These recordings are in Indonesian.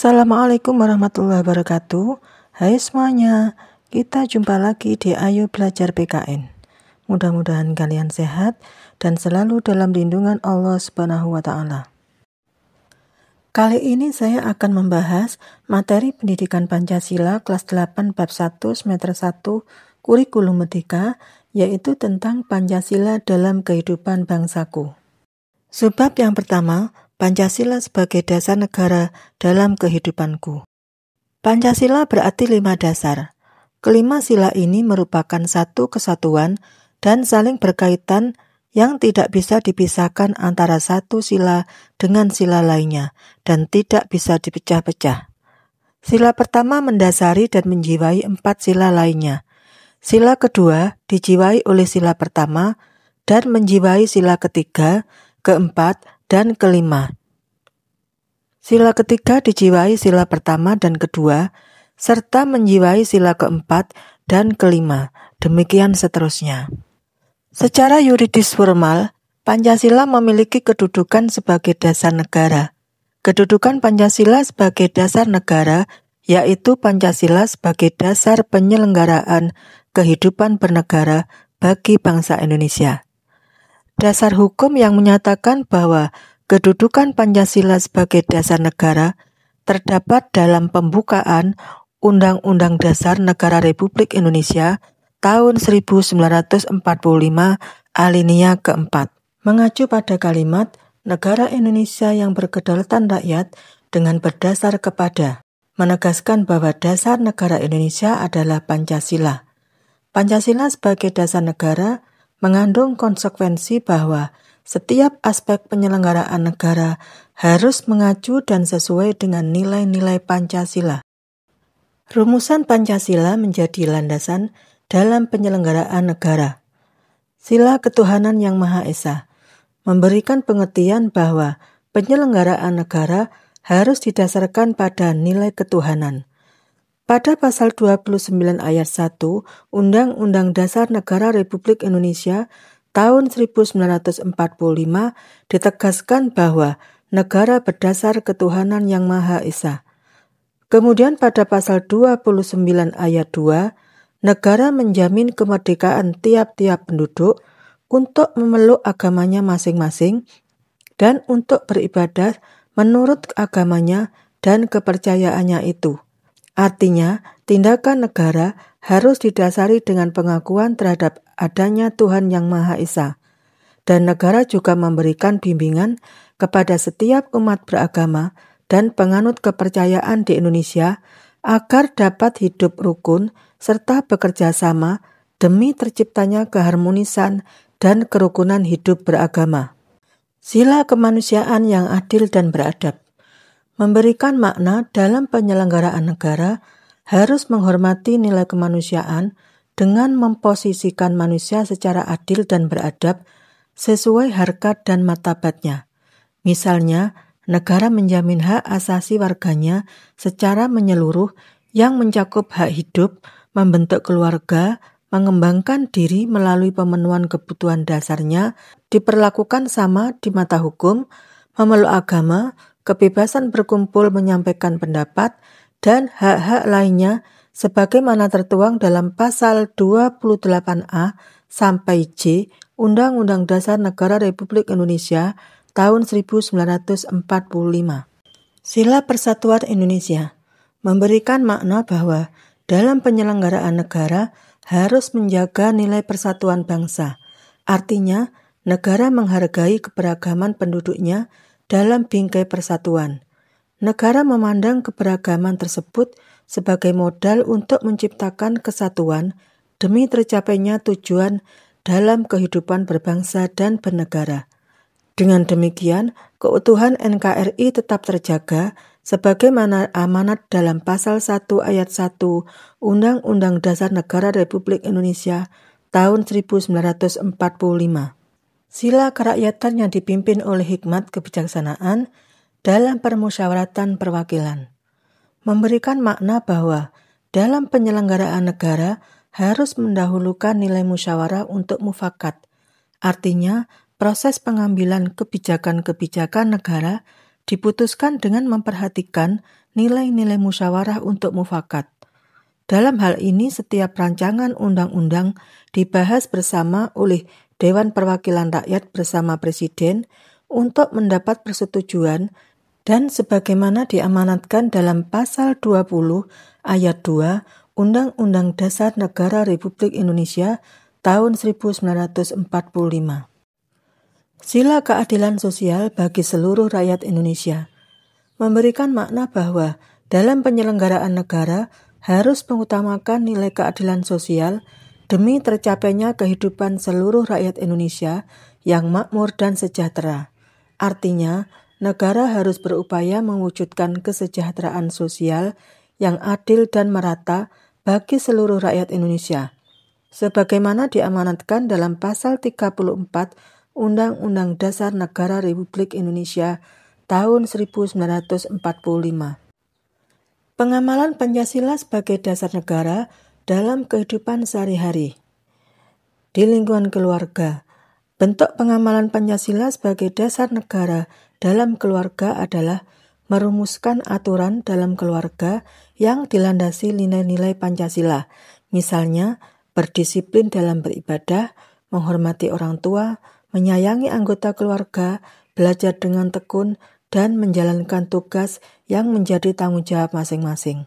Assalamualaikum warahmatullahi wabarakatuh. Hai semuanya, kita jumpa lagi di Ayo Belajar PKN. Mudah-mudahan kalian sehat dan selalu dalam lindungan Allah Subhanahu wa Ta'ala. Kali ini saya akan membahas materi pendidikan Pancasila kelas 8 bab 1 semester 1 kurikulum merdeka, yaitu tentang Pancasila dalam kehidupan bangsaku. Subbab yang pertama, Pancasila sebagai dasar negara dalam kehidupanku. Pancasila berarti 5 dasar. Kelima sila ini merupakan satu kesatuan dan saling berkaitan yang tidak bisa dipisahkan antara satu sila dengan sila lainnya dan tidak bisa dipecah-pecah. Sila pertama mendasari dan menjiwai 4 sila lainnya. Sila kedua dijiwai oleh sila pertama dan menjiwai sila ketiga, keempat, dan kelima. Sila ketiga dijiwai sila pertama dan kedua, serta menjiwai sila keempat dan kelima, demikian seterusnya. Secara yuridis formal, Pancasila memiliki kedudukan sebagai dasar negara. Kedudukan Pancasila sebagai dasar negara, yaitu Pancasila sebagai dasar penyelenggaraan kehidupan bernegara bagi bangsa Indonesia. Dasar hukum yang menyatakan bahwa kedudukan Pancasila sebagai dasar negara terdapat dalam pembukaan Undang-Undang Dasar Negara Republik Indonesia tahun 1945 alinea keempat. Mengacu pada kalimat negara Indonesia yang berkedaulatan rakyat dengan berdasar kepada, menegaskan bahwa dasar negara Indonesia adalah Pancasila. Pancasila sebagai dasar negara mengandung konsekuensi bahwa setiap aspek penyelenggaraan negara harus mengacu dan sesuai dengan nilai-nilai Pancasila. Rumusan Pancasila menjadi landasan dalam penyelenggaraan negara. Sila ketuhanan yang Maha Esa memberikan pengertian bahwa penyelenggaraan negara harus didasarkan pada nilai ketuhanan. Pada pasal 29 ayat 1 Undang-Undang Dasar Negara Republik Indonesia tahun 1945 ditegaskan bahwa negara berdasar ketuhanan yang Maha Esa. Kemudian pada pasal 29 ayat 2, negara menjamin kemerdekaan tiap-tiap penduduk untuk memeluk agamanya masing-masing dan untuk beribadah menurut agamanya dan kepercayaannya itu. Artinya, tindakan negara harus didasari dengan pengakuan terhadap adanya Tuhan yang Maha Esa. Dan negara juga memberikan bimbingan kepada setiap umat beragama dan penganut kepercayaan di Indonesia agar dapat hidup rukun serta bekerja sama demi terciptanya keharmonisan dan kerukunan hidup beragama. Sila kemanusiaan yang adil dan beradab memberikan makna dalam penyelenggaraan negara harus menghormati nilai kemanusiaan dengan memposisikan manusia secara adil dan beradab sesuai harkat dan martabatnya. Misalnya, negara menjamin hak asasi warganya secara menyeluruh yang mencakup hak hidup, membentuk keluarga, mengembangkan diri melalui pemenuhan kebutuhan dasarnya, diperlakukan sama di mata hukum, memeluk agama, kebebasan berkumpul menyampaikan pendapat, dan hak-hak lainnya sebagaimana tertuang dalam pasal 28A sampai J Undang-Undang Dasar Negara Republik Indonesia tahun 1945. Sila Persatuan Indonesia memberikan makna bahwa dalam penyelenggaraan negara harus menjaga nilai persatuan bangsa. Artinya, negara menghargai keberagaman penduduknya dalam bingkai persatuan. Negara memandang keberagaman tersebut sebagai modal untuk menciptakan kesatuan demi tercapainya tujuan dalam kehidupan berbangsa dan bernegara. Dengan demikian, keutuhan NKRI tetap terjaga sebagaimana amanat dalam pasal 1 ayat 1 Undang-Undang Dasar Negara Republik Indonesia tahun 1945. Sila kerakyatan yang dipimpin oleh hikmat kebijaksanaan dalam permusyawaratan perwakilan memberikan makna bahwa dalam penyelenggaraan negara harus mendahulukan nilai musyawarah untuk mufakat. Artinya, proses pengambilan kebijakan-kebijakan negara diputuskan dengan memperhatikan nilai-nilai musyawarah untuk mufakat. Dalam hal ini, setiap rancangan undang-undang dibahas bersama oleh Dewan Perwakilan Rakyat bersama Presiden untuk mendapat persetujuan dan sebagaimana diamanatkan dalam pasal 20 ayat 2 Undang-Undang Dasar Negara Republik Indonesia tahun 1945. Sila keadilan sosial bagi seluruh rakyat Indonesia memberikan makna bahwa dalam penyelenggaraan negara harus mengutamakan nilai keadilan sosial demi tercapainya kehidupan seluruh rakyat Indonesia yang makmur dan sejahtera. Artinya, negara harus berupaya mewujudkan kesejahteraan sosial yang adil dan merata bagi seluruh rakyat Indonesia, sebagaimana diamanatkan dalam pasal 34 Undang-Undang Dasar Negara Republik Indonesia tahun 1945. Pengamalan Pancasila sebagai dasar negara dalam kehidupan sehari-hari. Di lingkungan keluarga, bentuk pengamalan Pancasila sebagai dasar negara dalam keluarga adalah merumuskan aturan dalam keluarga yang dilandasi nilai-nilai Pancasila, misalnya berdisiplin dalam beribadah, menghormati orang tua, menyayangi anggota keluarga, belajar dengan tekun, dan menjalankan tugas yang menjadi tanggung jawab masing-masing.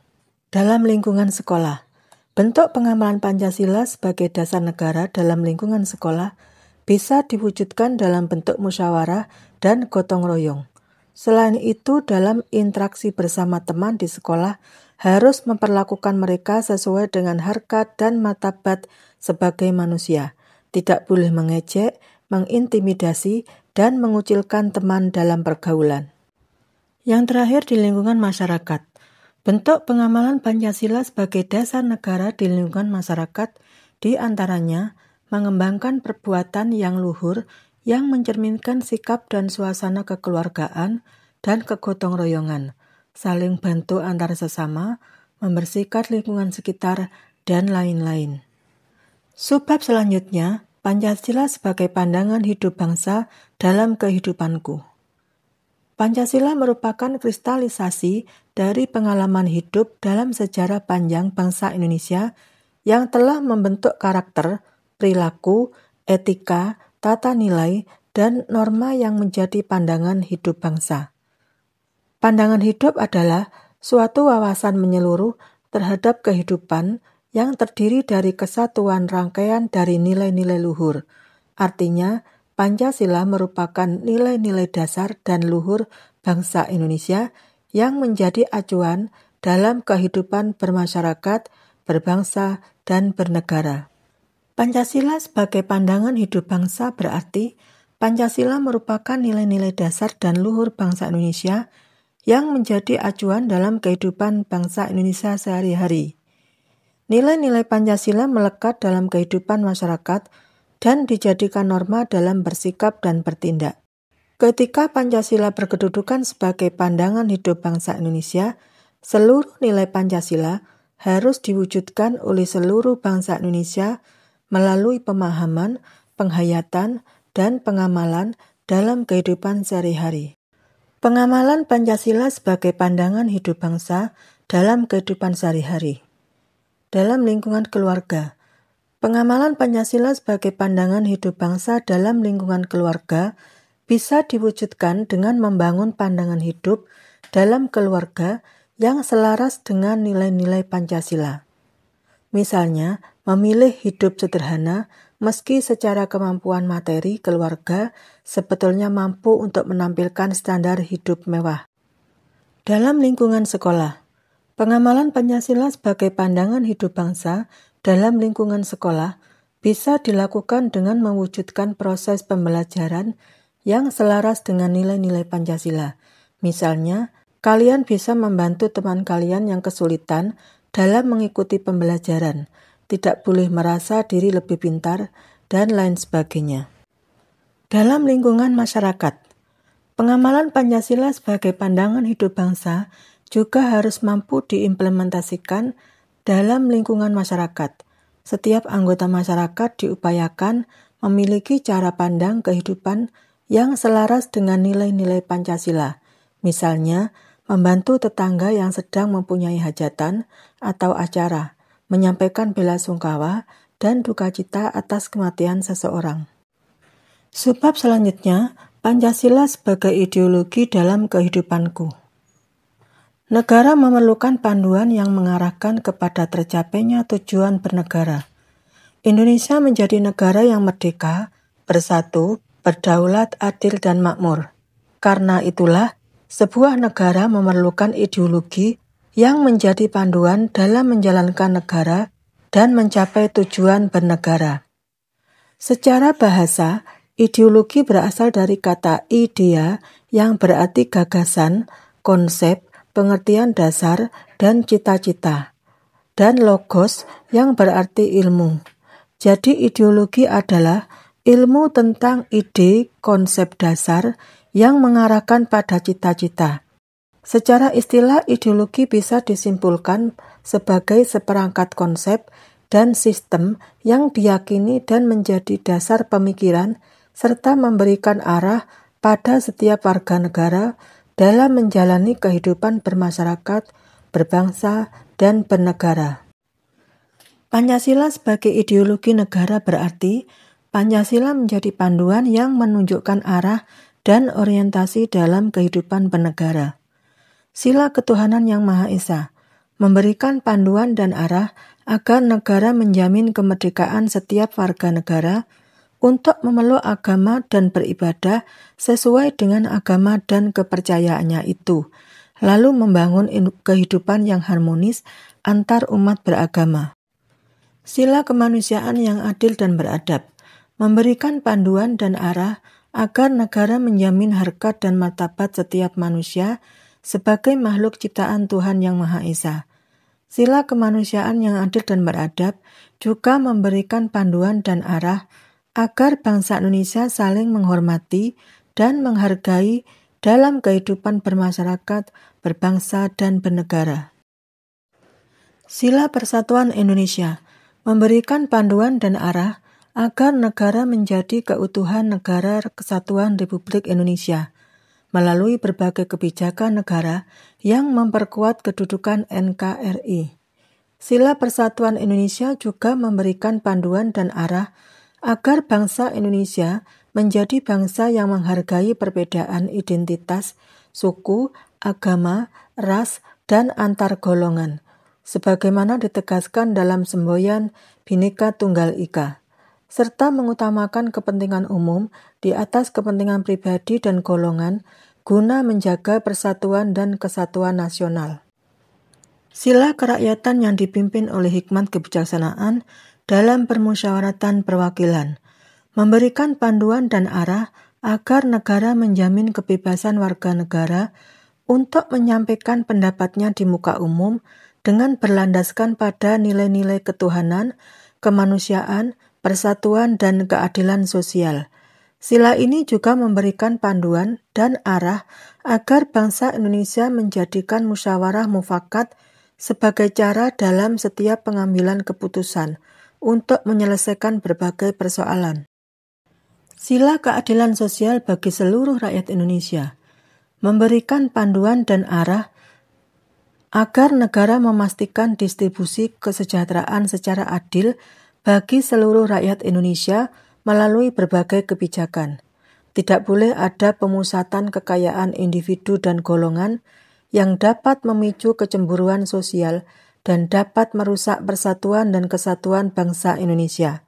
Dalam lingkungan sekolah, bentuk pengamalan Pancasila sebagai dasar negara dalam lingkungan sekolah bisa diwujudkan dalam bentuk musyawarah dan gotong royong. Selain itu, dalam interaksi bersama teman di sekolah harus memperlakukan mereka sesuai dengan harkat dan martabat sebagai manusia. Tidak boleh mengejek, mengintimidasi, dan mengucilkan teman dalam pergaulan. Yang terakhir, di lingkungan masyarakat. Bentuk pengamalan Pancasila sebagai dasar negara di lingkungan masyarakat di antaranya mengembangkan perbuatan yang luhur yang mencerminkan sikap dan suasana kekeluargaan dan kegotong royongan, saling bantu antar sesama, membersihkan lingkungan sekitar, dan lain-lain. Subbab selanjutnya, Pancasila sebagai pandangan hidup bangsa dalam kehidupanku. Pancasila merupakan kristalisasi dari pengalaman hidup dalam sejarah panjang bangsa Indonesia yang telah membentuk karakter, perilaku, etika, tata nilai, dan norma yang menjadi pandangan hidup bangsa. Pandangan hidup adalah suatu wawasan menyeluruh terhadap kehidupan yang terdiri dari kesatuan rangkaian dari nilai-nilai luhur. Artinya, Pancasila merupakan nilai-nilai dasar dan luhur bangsa Indonesia yang menjadi acuan dalam kehidupan bermasyarakat, berbangsa, dan bernegara. Pancasila sebagai pandangan hidup bangsa berarti Pancasila merupakan nilai-nilai dasar dan luhur bangsa Indonesia yang menjadi acuan dalam kehidupan bangsa Indonesia sehari-hari. Nilai-nilai Pancasila melekat dalam kehidupan masyarakat dan dijadikan norma dalam bersikap dan bertindak. Ketika Pancasila berkedudukan sebagai pandangan hidup bangsa Indonesia, seluruh nilai Pancasila harus diwujudkan oleh seluruh bangsa Indonesia melalui pemahaman, penghayatan, dan pengamalan dalam kehidupan sehari-hari. Pengamalan Pancasila sebagai pandangan hidup bangsa dalam kehidupan sehari-hari. Dalam lingkungan keluarga, pengamalan Pancasila sebagai pandangan hidup bangsa dalam lingkungan keluarga bisa diwujudkan dengan membangun pandangan hidup dalam keluarga yang selaras dengan nilai-nilai Pancasila. Misalnya, memilih hidup sederhana meski secara kemampuan materi keluarga sebetulnya mampu untuk menampilkan standar hidup mewah. Dalam lingkungan sekolah, pengamalan Pancasila sebagai pandangan hidup bangsa dalam lingkungan sekolah bisa dilakukan dengan mewujudkan proses pembelajaran yang selaras dengan nilai-nilai Pancasila. Misalnya, kalian bisa membantu teman kalian yang kesulitan dalam mengikuti pembelajaran, tidak boleh merasa diri lebih pintar, dan lain sebagainya. Dalam lingkungan masyarakat, pengamalan Pancasila sebagai pandangan hidup bangsa juga harus mampu diimplementasikan dalam lingkungan masyarakat. Setiap anggota masyarakat diupayakan memiliki cara pandang kehidupan yang selaras dengan nilai-nilai Pancasila. Misalnya, membantu tetangga yang sedang mempunyai hajatan atau acara, menyampaikan bela sungkawa dan duka cita atas kematian seseorang. Sebab selanjutnya, Pancasila sebagai ideologi dalam kehidupanku. Negara memerlukan panduan yang mengarahkan kepada tercapainya tujuan bernegara. Indonesia menjadi negara yang merdeka, bersatu, berdaulat, adil, dan makmur. Karena itulah, sebuah negara memerlukan ideologi yang menjadi panduan dalam menjalankan negara dan mencapai tujuan bernegara. Secara bahasa, ideologi berasal dari kata idea yang berarti gagasan, konsep, pengertian dasar, dan cita-cita, dan logos yang berarti ilmu. Jadi ideologi adalah ilmu tentang ide, konsep dasar yang mengarahkan pada cita-cita. Secara istilah, ideologi bisa disimpulkan sebagai seperangkat konsep dan sistem yang diyakini dan menjadi dasar pemikiran serta memberikan arah pada setiap warga negara dalam menjalani kehidupan bermasyarakat, berbangsa, dan bernegara. Pancasila sebagai ideologi negara berarti Pancasila menjadi panduan yang menunjukkan arah dan orientasi dalam kehidupan bernegara. Sila ketuhanan yang Maha Esa memberikan panduan dan arah agar negara menjamin kemerdekaan setiap warga negara untuk memeluk agama dan beribadah sesuai dengan agama dan kepercayaannya itu, lalu membangun kehidupan yang harmonis antar umat beragama. Sila kemanusiaan yang adil dan beradab memberikan panduan dan arah agar negara menjamin harkat dan martabat setiap manusia sebagai makhluk ciptaan Tuhan Yang Maha Esa. Sila kemanusiaan yang adil dan beradab juga memberikan panduan dan arah agar bangsa Indonesia saling menghormati dan menghargai dalam kehidupan bermasyarakat, berbangsa, dan bernegara. Sila Persatuan Indonesia memberikan panduan dan arah agar negara menjadi keutuhan Negara Kesatuan Republik Indonesia melalui berbagai kebijakan negara yang memperkuat kedudukan NKRI. Sila Persatuan Indonesia juga memberikan panduan dan arah agar bangsa Indonesia menjadi bangsa yang menghargai perbedaan identitas, suku, agama, ras, dan antar golongan, sebagaimana ditegaskan dalam semboyan Bhinneka Tunggal Ika, serta mengutamakan kepentingan umum di atas kepentingan pribadi dan golongan guna menjaga persatuan dan kesatuan nasional. Sila kerakyatan yang dipimpin oleh hikmat kebijaksanaan dalam permusyawaratan perwakilan memberikan panduan dan arah agar negara menjamin kebebasan warga negara untuk menyampaikan pendapatnya di muka umum dengan berlandaskan pada nilai-nilai ketuhanan, kemanusiaan, persatuan, dan keadilan sosial. Sila ini juga memberikan panduan dan arah agar bangsa Indonesia menjadikan musyawarah mufakat sebagai cara dalam setiap pengambilan keputusan untuk menyelesaikan berbagai persoalan. Sila keadilan sosial bagi seluruh rakyat Indonesia memberikan panduan dan arah agar negara memastikan distribusi kesejahteraan secara adil bagi seluruh rakyat Indonesia melalui berbagai kebijakan. Tidak boleh ada pemusatan kekayaan individu dan golongan yang dapat memicu kecemburuan sosial dan dapat merusak persatuan dan kesatuan bangsa Indonesia.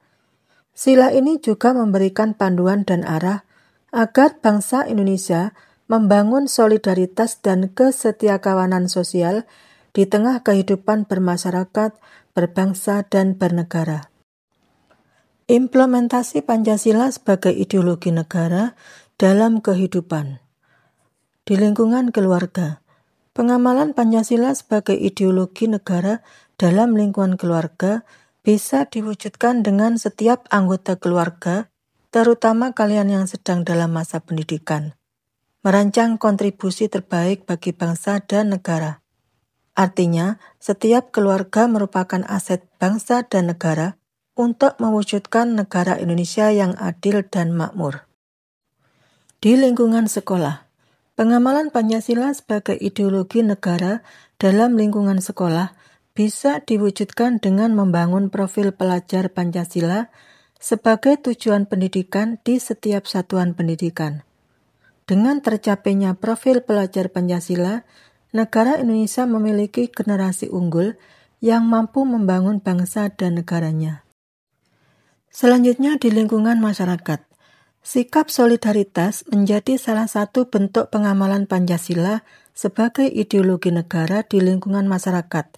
Sila ini juga memberikan panduan dan arah agar bangsa Indonesia membangun solidaritas dan kesetiakawanan sosial di tengah kehidupan bermasyarakat, berbangsa, dan bernegara. Implementasi Pancasila sebagai ideologi negara dalam kehidupan. Di lingkungan keluarga, pengamalan Pancasila sebagai ideologi negara dalam lingkungan keluarga bisa diwujudkan dengan setiap anggota keluarga, terutama kalian yang sedang dalam masa pendidikan, merancang kontribusi terbaik bagi bangsa dan negara. Artinya, setiap keluarga merupakan aset bangsa dan negara untuk mewujudkan negara Indonesia yang adil dan makmur. Di lingkungan sekolah, Pengamalan Pancasila sebagai ideologi negara dalam lingkungan sekolah bisa diwujudkan dengan membangun profil pelajar Pancasila sebagai tujuan pendidikan di setiap satuan pendidikan. Dengan tercapainya profil pelajar Pancasila, negara Indonesia memiliki generasi unggul yang mampu membangun bangsa dan negaranya. Selanjutnya di lingkungan masyarakat. Sikap solidaritas menjadi salah satu bentuk pengamalan Pancasila sebagai ideologi negara di lingkungan masyarakat.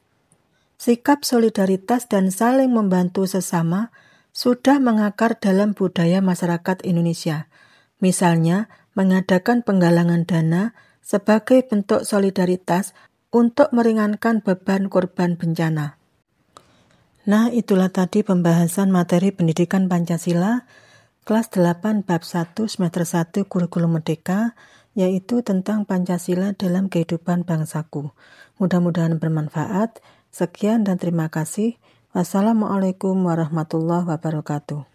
Sikap solidaritas dan saling membantu sesama sudah mengakar dalam budaya masyarakat Indonesia. Misalnya, mengadakan penggalangan dana sebagai bentuk solidaritas untuk meringankan beban korban bencana. Nah, itulah tadi pembahasan materi pendidikan Pancasila kelas 8 bab 1 semester 1 kurikulum merdeka, yaitu tentang Pancasila dalam kehidupan bangsaku. Mudah-mudahan bermanfaat. Sekian dan terima kasih. Wassalamualaikum warahmatullahi wabarakatuh.